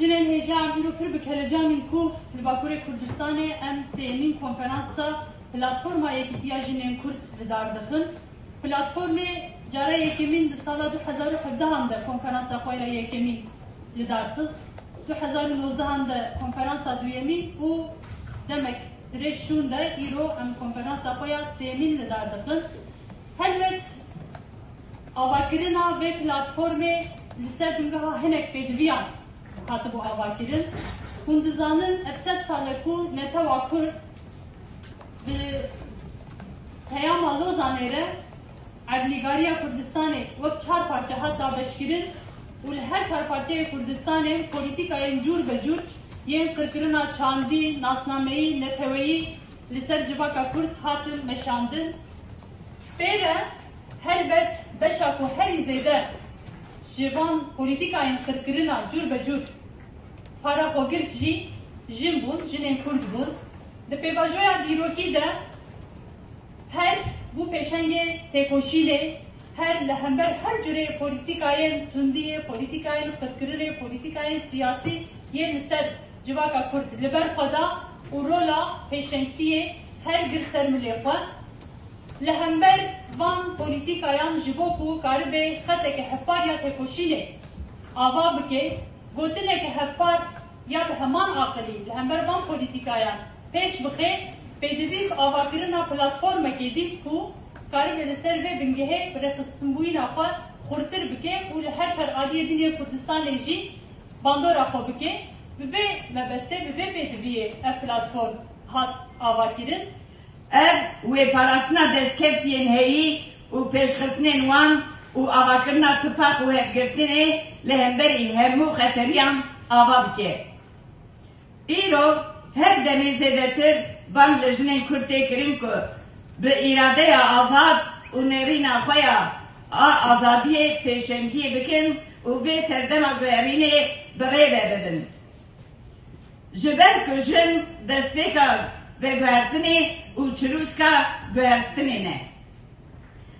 Jinên hêja îro pir bi kelecanên ku li Bakurê Kurdistanê em sêmîn konferansa platforma Yekîtiya Jinên Kurd li dar dixin. Platformê cara yekemîn di sala 2017 de konferansa xwe ya yekemîn li dar xist. 2019 de konferansa duyemîn û demek dirêj şûn de îro em konferansa xwe ya sêmîn li dar dixin. Helbet avakirina vê platformê li ser bingeha hinek pêdiviyan hatibû avakirin. Hûn dizanin ev sed sale ku Netewa Kurd bi peyama Lozanê re Evlîgariya Kurdistanê wek çar parça hat dabeşkirin û li her çar parçeyê Kurdistanê polîtîkayên cûr be cûr yên qirkirina çandî, nasnameyî, neteweyî li ser civaka Kurd hatin meşandin. Pêre helbet beşa ku herî zêde ji van polîtîkayên qirkirina cûr be cûr para xwegir jî jin bûn, jinên Kurd bûn. Di pêvajoya dîrokî de her bu pêşengê têkoşîlê her li hember her cürê polîtîkayên tundiyê, polîtîkayên qirkirirê, polîtîkayên siyasî yên li ser civaka Kurd li ber xwe da û rola pêşengtiyê her gir ser milê xwe. Li hember van polîtîkayan ji bo ku karibê xeteke hevpar ya têkoşîlê ava bike, gotineke hevpar ya bi heman aqilî li hember van polîtîkayan pêş bixe, pêdivî avakirina platformekê dît ku karibê li ser vê bingehê birêxistinbûyîna xwe xurtir bike û li her çar aliyê dînê Kurdistanê jî bandora xwe bike. Bi vê mebestê, bi vê pêdiviyê ev platform hat avakirin. Ev wê parastina destkeftiyên heyî û pêşxistinên wan û avakirina tifaq û hevgirtinê li hemberî hemû xeteriyan ava bike. Îro her demê zêdetir van li jinên Kurd tê kirin ku bi îradeya azad û nêrîna xwe ya azadiyê pêşengiyê bikin û vê serdema guherînê bi rê ve bibin. Ji ber ku jin destpêka veguhertinê û çirûska guhertinê ne.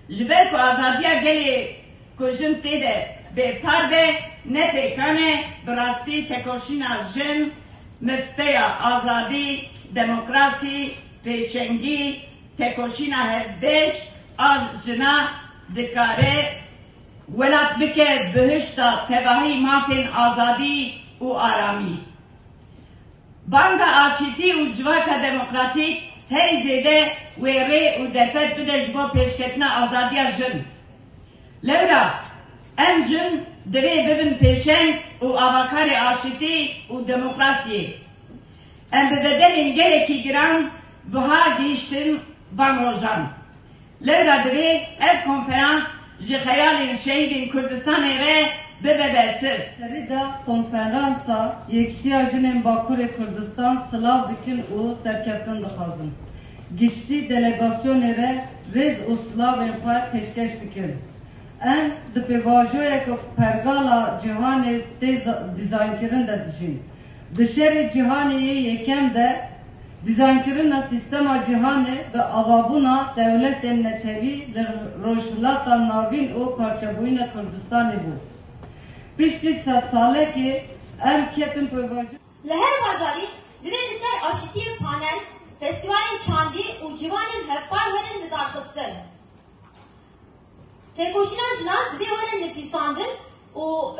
Ji ber ku azadiya gelê ku jin tê de bêpar be ne pêkane bi rastî tekoşîna jin, mifteya azadî, demokrasî, pêşengî, tekoşîna hevbêj a jina dikare welat bike bihişta tevahî mafên azadî û aramî. Banga aşîtî û civaka demokratîk herî zêde wê rê û defet bide ji bo pêşketina azadiya jin. Lewra em jin divê bibin pêşeng û avakarê aşîtî û demokrasiyê. Em bi bedelên gelekî giran biha gihîştin van rojan. Lewra divê ev konferans ji xeyalên şehîdên Kurdistanê re bibe bersiv. Serî de konferansa Yekîtiya Jinên Bakurê Kurdistan silav dikin û serkeftin dixwazin. Giştî delegasyonê re rêz û silavên xwe pêşkeş dikin. Em di pêvajoyeka pergala cîhanê tê dîzaynkirin de dijîn. Di şerê cîhanê yekem de Dizaynkerina sistema cihane ve avabuna devlet emnetevi rojlata navin o parçabuyna Kürdistan'ı bu. Pişti 100 sale ki em ketin peyvacı. Leher Majari, divên ser aşitiye panel, festivalên çandî û civanên hevpar werin didarxistin. Têkoşîna jinan divê werin nivîsandin û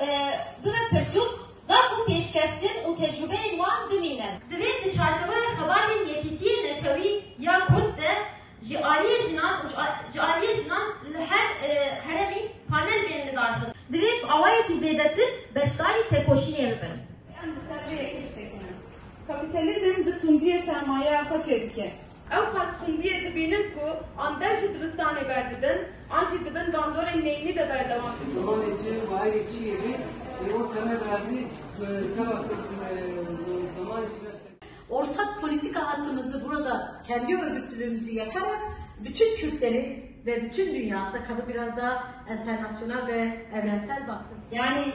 bibe pirtûk, gaf û pêşkeftin û tecrübeyên wan bimînin. Divê di çarçobeya xebatên yekîtiyê netewî ya Kurd de ji aliyê jinan li her heremî panel bên didarxistin. Divê awayekî zêdetir beşdarî têkoşînê bibin. Kapitalizm di tundiye sermaye xwe dike. Ew qas tundiye dibînin ku an dev ji dibistanê berdidin, an jî dibin bandorên neynî de berdewam bikin. Zamanê çi wayê çi yekê, o sene razî sebep zamanê Ortak politika hattımızı burada kendi örgütlülüğümüzü yaparak bütün Kürtleri ve bütün dünyasına kadar biraz daha internasyonel ve evrensel baktım. Yani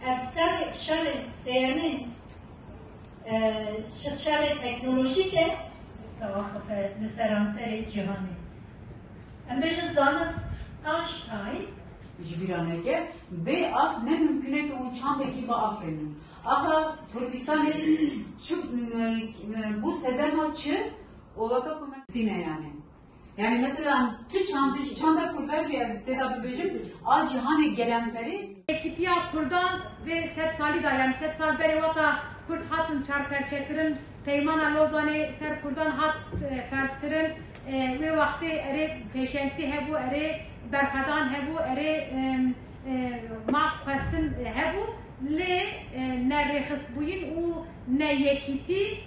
eser şer isteyenin şer teknolojike tevafuk liseranseri cihani. Embeş zanist Einstein Jbiraneke ve ak ne mümküne ki o çantaki ba Afrin'in. Aha Kürdistan'ı bu sedemaçı o vaka kumestine yani. Yani mesela tu çanda Kürtler tedavü bejim a cihane gelenleri Kitiya Kurdan ve 7 sali da yani 7 sal beri vata Kurd hatın çarperçekirin Peymana Lozan'ı ser Kurdan hat ferskirin ve vakti ere peşenti hebu ere berhadan hebu ere maf kastin hebu le ne rehist buyin u ne yekiti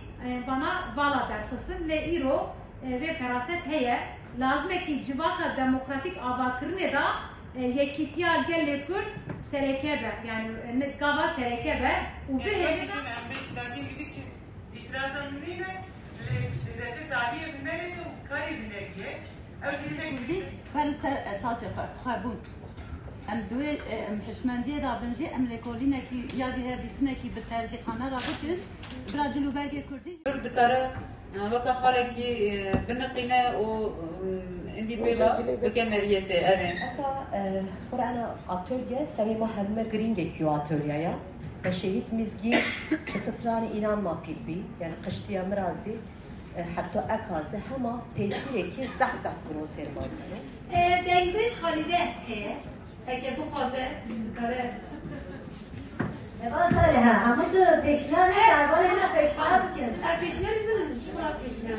bana vala derkistin le iro ve feraset heye lazım ki civaka demokratik avakirine da yekitiya gelle Kürt serekebe yani gava serekebe u ve heye كان سر اساس خابون ام دويل ام حشمنديه دابنجي ام ليكولينا كي ياجي هذيتنا كي بتارزي قناه رابطن براجلو باقي كردي دكاره وكا خاركي بنقينا و عندي بيلا بكاميريته ارين خورana atölye Samima Halime Gringekyo atölyeye ve şehit mizgi kısıtlarını inanma pilbi yani kıştıya mirazi hatta akaze hama tesireki zahzah kuru sermanları. Dengbeş halide he. Peki bu kaze kare. Ne var söyle ha? Ama şu peşler ne? Arabayla peşler mi? Peşler mi? Şuna peşler.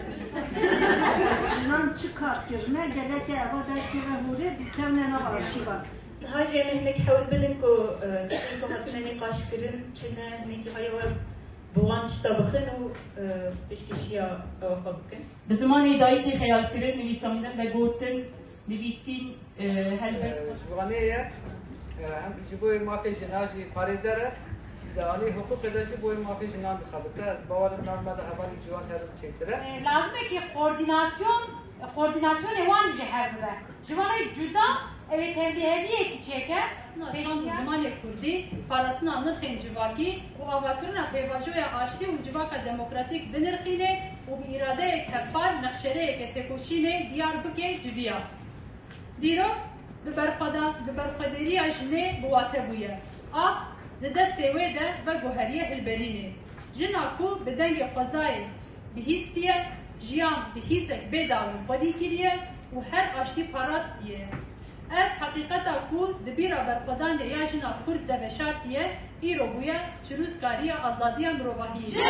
Şundan çıkartıyor. Ne geleke evada kere bir tane ne var şiva. هاجي هناك حاول بدنكو تشوفوا هاتنا نقاش كرن كنا هناك هاي بوان تشتبخن و ايش كشيا خبكن بزمانی دایکی خیال کردن نویسندن و گوتن نویسین هلبس شغلانه هم جبوی مافی جناجی پاریزره دانی حقوق اداری بوی مافی جنان بخابته از باورم نامده حوالی جوان هرم چکتره lazım ki koordinasyon evan cehevve civanı cüda evet evliye ki çeker Çan zaman Kurdi parasını anırken civaki o avakırına peyvacı ve arşi u civaka demokratik dinirkine o bir irade hepar nakşere tekoşine Diyarbakır civiya. Diro berfaderi ajne buate buye. Ah de sewe de ve goheriye hilberine. Jina ku bedengi fazay bihistiye jiyan bihisek bedavı badi kiriye u her aşti paras diye. Ev hakikata ku dibira berpadan ya jina Kurd de beşartiye iro buye çiruz kariye azadiye mrovahiye.